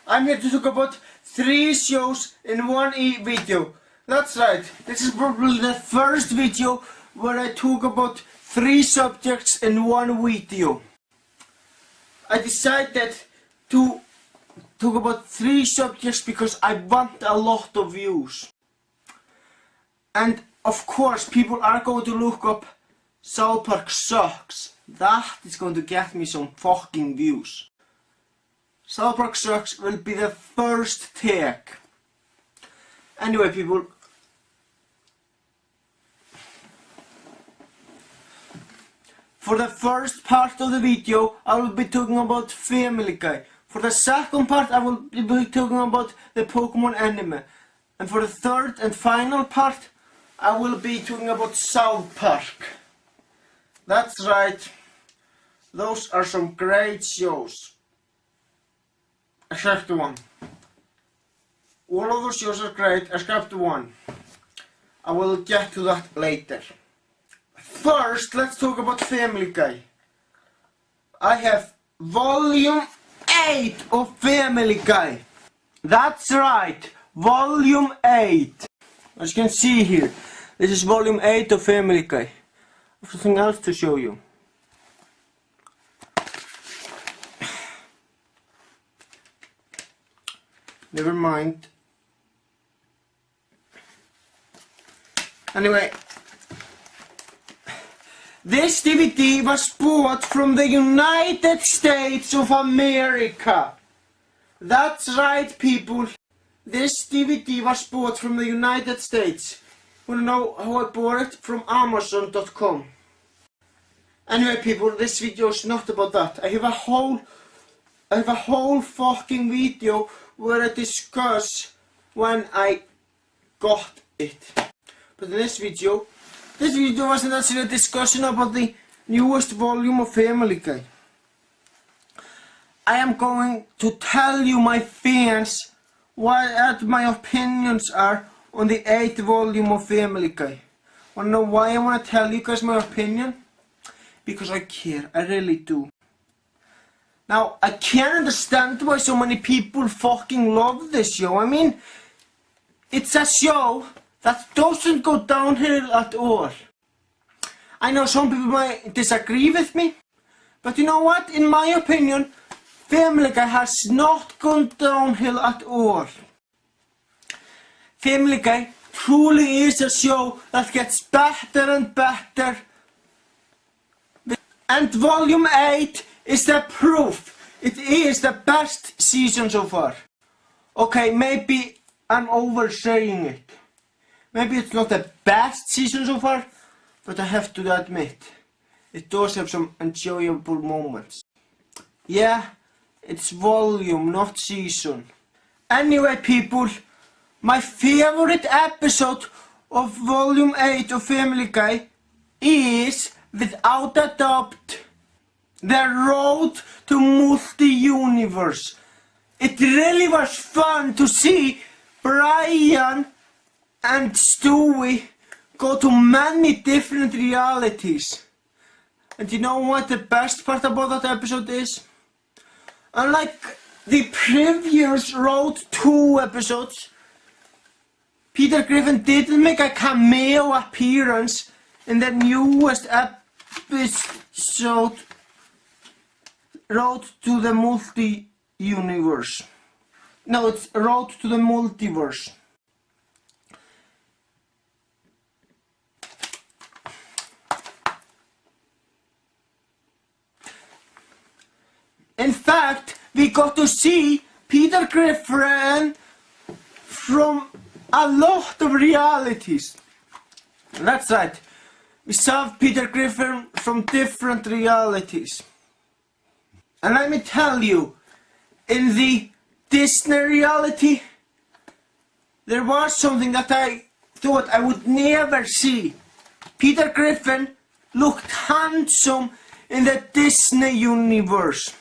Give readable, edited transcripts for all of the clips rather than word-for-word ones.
I'm here to talk about 3 shows in one video. That's right, this is probably the first video where I talk about 3 subjects in one video. I decided to talk about 3 subjects because I want a lot of views. And of course people are going to look up South Park sucks. That is going to get me some fucking views. South Park sucks will be the first take. Anyway people, for the first part of the video I will be talking about Family Guy. For the second part I will be talking about the Pokémon anime. And for the third and final part I will be talking about South Park. That's right, those are some great shows. Except one. All of those shows are great except one. I will get to that later. First, let's talk about Family Guy. I have volume 8 of Family Guy. That's right, volume 8. As you can see here, this is volume 8 of Family Guy. I have something else to show you. Never mind. Anyway, this DVD was bought from the United States of America. That's right people, this DVD was bought from the United States. Wanna know how I bought it? From Amazon.com. Anyway people, this video is not about that. I have a whole fucking video where I discuss when I got it. But in this video wasn't actually a discussion about the newest volume of Family Guy. I am going to tell you, my fans, what my opinions are on the 8th volume of Family Guy. Wanna know why I wanna tell you guys my opinion? Because I care, I really do. Now, I can't understand why so many people fucking love this show. I mean, it's a show that doesn't go downhill at all. I know some people might disagree with me, but you know what? In my opinion, Family Guy has not gone downhill at all. Family Guy truly is a show that gets better and better. And volume 8 is the proof. It is the best season so far. Okay, maybe I'm oversaying it. Maybe it's not the best season so far, but I have to admit, it does have some enjoyable moments. Yeah, it's volume, not season. Anyway people, my favorite episode of volume 8 of Family Guy is, without a doubt, the road to multi-universe. It really was fun to see Brian and Stewie go to many different realities. And you know what the best part about that episode is? Unlike the previous Road 2 episodes, Peter Griffin didn't make a cameo appearance in the newest episode, Road to the Multi-Universe. No, it's Road to the Multiverse. In fact, we got to see Peter Griffin from a lot of realities. That's right. We saw Peter Griffin from different realities. And let me tell you, in the Disney reality, there was something that I thought I would never see. Peter Griffin looked handsome in the Disney universe.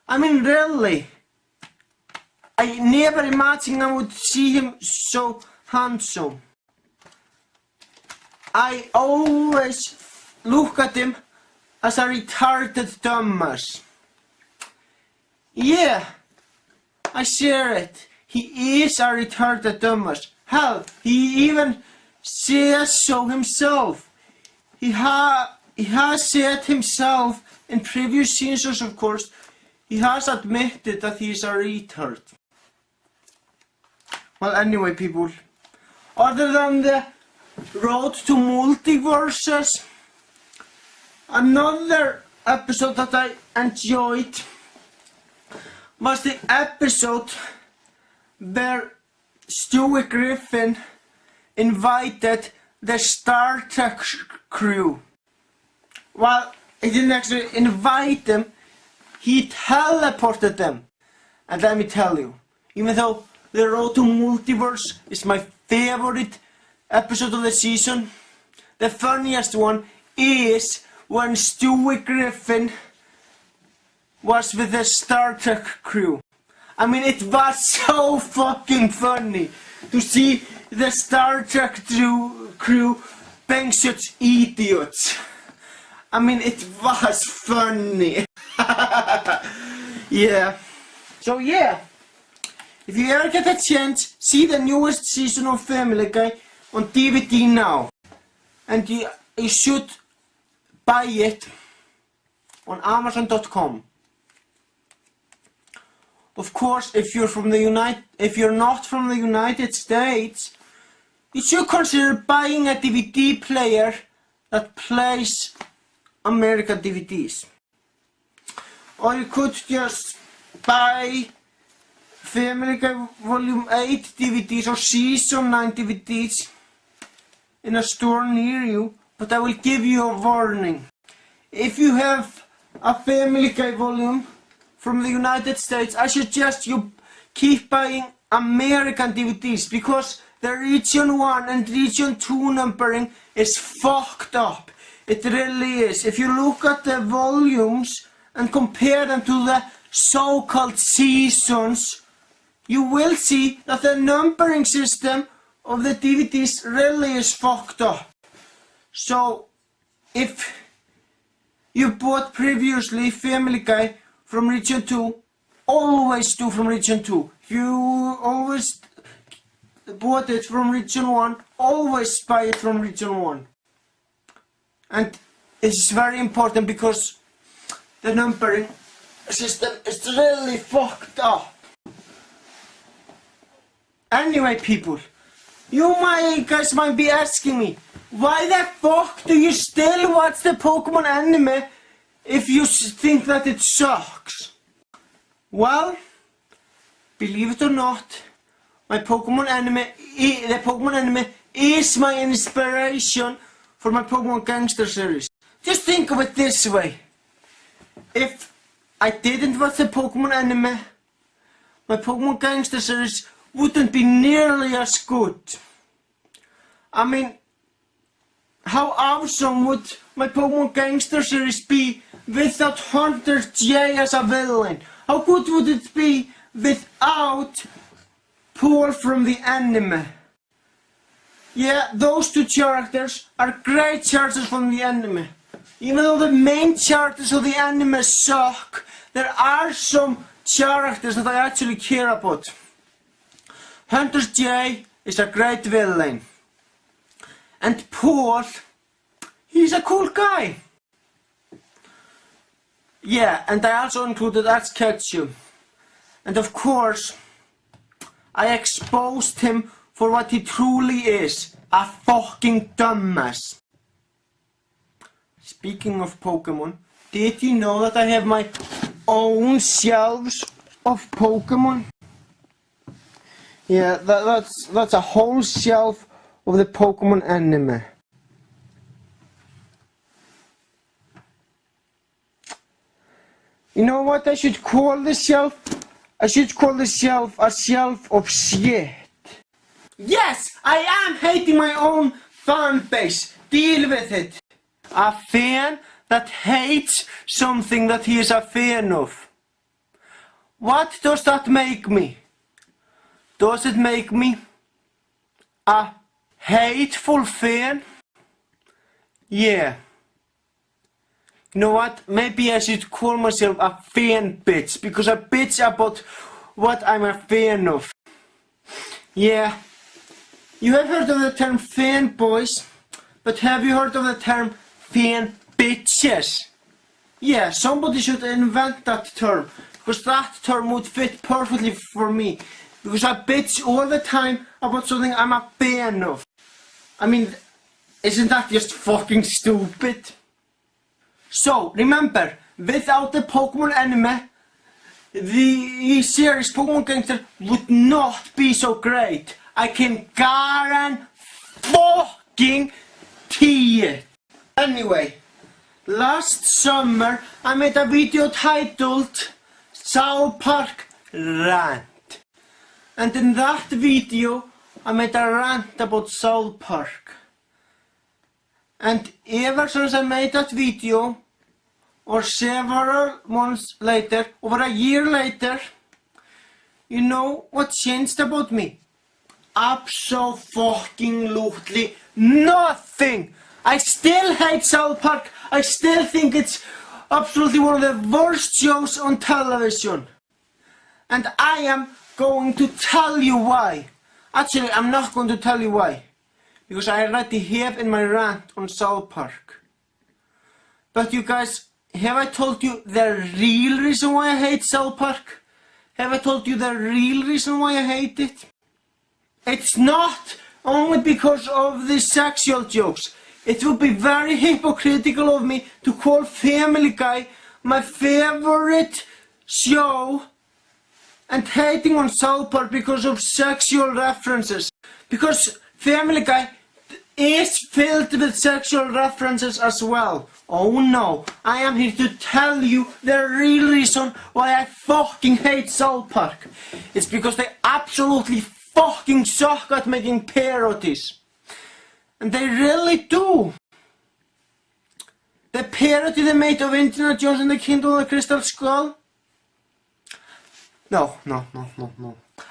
I mean, really. I never imagined I would see him so handsome. I always look at him as a retarded dumbass. Yeah, I share it. He is a retarded dumbass. Hell, he even says so himself. He has said himself in previous seasons, of course, he has admitted that he is a retard. Well, anyway, people, other than the road to multiverses, another episode that I enjoyed was the episode where Stewie Griffin invited the Star Trek crew. Well, he didn't actually invite them, he teleported them. And let me tell you, even though the Road to Multiverse is my favorite episode of the season, the funniest one is when Stewie Griffin was with the Star Trek crew. I mean, it was so fucking funny to see the Star Trek crew being such idiots. I mean, it was funny. Yeah. So yeah, if you ever get a chance, see the newest season of Family Guy on DVD now. And you should buy it on Amazon.com. Of course, if you're not from the United States, you should consider buying a DVD player that plays American DVDs. Or you could just buy Family Guy Volume 8 DVDs or Season 9 DVDs in a store near you, but I will give you a warning. If you have a Family Guy volume from the United States, I suggest you keep buying American DVDs because the Region 1 and Region 2 numbering is fucked up. It really is. If you look at the volumes and compare them to the so-called seasons, you will see that the numbering system of the DVDs really is fucked up. So, if you bought previously Family Guy from Region 2, always do from Region 2. If you always bought it from Region 1, always buy it from Region 1. And it's very important because the numbering system is really fucked up. Anyway, people, you guys might be asking me, why the fuck do you still watch the Pokémon anime if you think that it sucks? Well, believe it or not, the Pokémon anime is my inspiration for my Pokémon Gangster series. Just think of it this way. If I didn't watch the Pokémon anime, my Pokémon Gangster series wouldn't be nearly as good. I mean, how awesome would my Pokémon Gangster series be without Hunter J as a villain? How good would it be without Paul from the anime? Yeah, those two characters are great characters from the anime. Even though the main characters of the anime suck, there are some characters that I actually care about. Hunter J is a great villain. And Paul, he's a cool guy. Yeah, and I also included Ash Ketchum. And of course, I exposed him for what he truly is, a fucking dumbass. Speaking of Pokémon, did you know that I have my own shelves of Pokémon? Yeah, that's a whole shelf of the Pokémon anime. You know what I should call this shelf? I should call this shelf a shelf of shit. Yes, I am hating my own fan base. Deal with it. A fan that hates something that he is a fan of. What does that make me? Does it make me a hateful fan? Yeah. You know what? Maybe I should call myself a fan bitch, because I bitch about what I'm a fan of. Yeah, you have heard of the term fanboys, but have you heard of the term fan bitches? Yeah, somebody should invent that term, because that term would fit perfectly for me. Because I bitch all the time about something I'm a fan of. I mean, isn't that just fucking stupid? So, remember, without the Pokémon anime, the series Pokémon Gangster would not be so great. I can guarantee it. Anyway, last summer I made a video titled South Park Rant. And in that video I made a rant about South Park. And ever since I made that video, or several months later, over a year later, you know what changed about me? Absolutely nothing! I still hate South Park. I still think it's absolutely one of the worst shows on television. And I am going to tell you why. Actually, I'm not going to tell you why. Because I already have in my rant on South Park. But you guys, have I told you the real reason why I hate South Park? Have I told you the real reason why I hate it? It's not only because of the sexual jokes. It would be very hypocritical of me to call Family Guy my favorite show and hating on South Park because of sexual references. Because Family Guy is filled with sexual references as well. Oh no, I am here to tell you the real reason why I fucking hate South Park. It's because they absolutely fucking suck at making parodies. And they really do. The parody they made of Indiana Jones and the Kingdom of the Crystal Skull? No.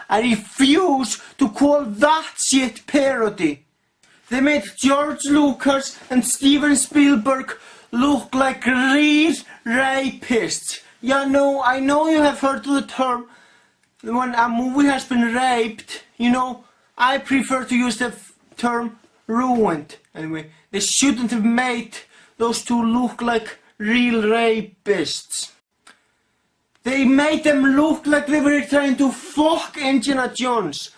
I refuse to call that shit parody. They made George Lucas and Steven Spielberg look like real rapists. Yeah, no, I know you have heard the term when a movie has been raped. You know, I prefer to use the term ruined. Anyway, they shouldn't have made those two look like real rapists. They made them look like they were trying to fuck Indiana Jones.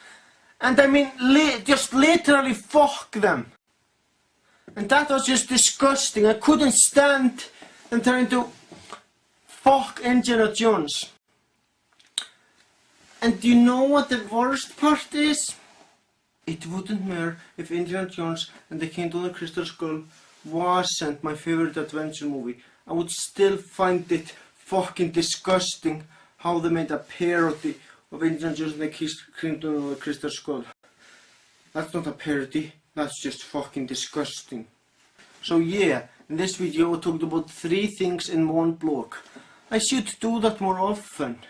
And I mean, just literally fuck them. And that was just disgusting. I couldn't stand them trying to fuck Indiana Jones. And do you know what the worst part is? It wouldn't matter if Indiana Jones and the Kingdom of the Crystal Skull wasn't my favorite adventure movie. I would still find it fucking disgusting how they made a parody of Indiana Jones and the Kingdom of the Crystal Skull. That's not a parody, that's just fucking disgusting. So yeah, in this video I talked about 3 things in one block. I should do that more often.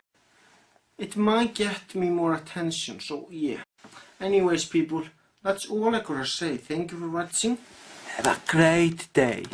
It might get me more attention, so yeah. Anyways people, that's all I gotta say. Thank you for watching. Have a great day.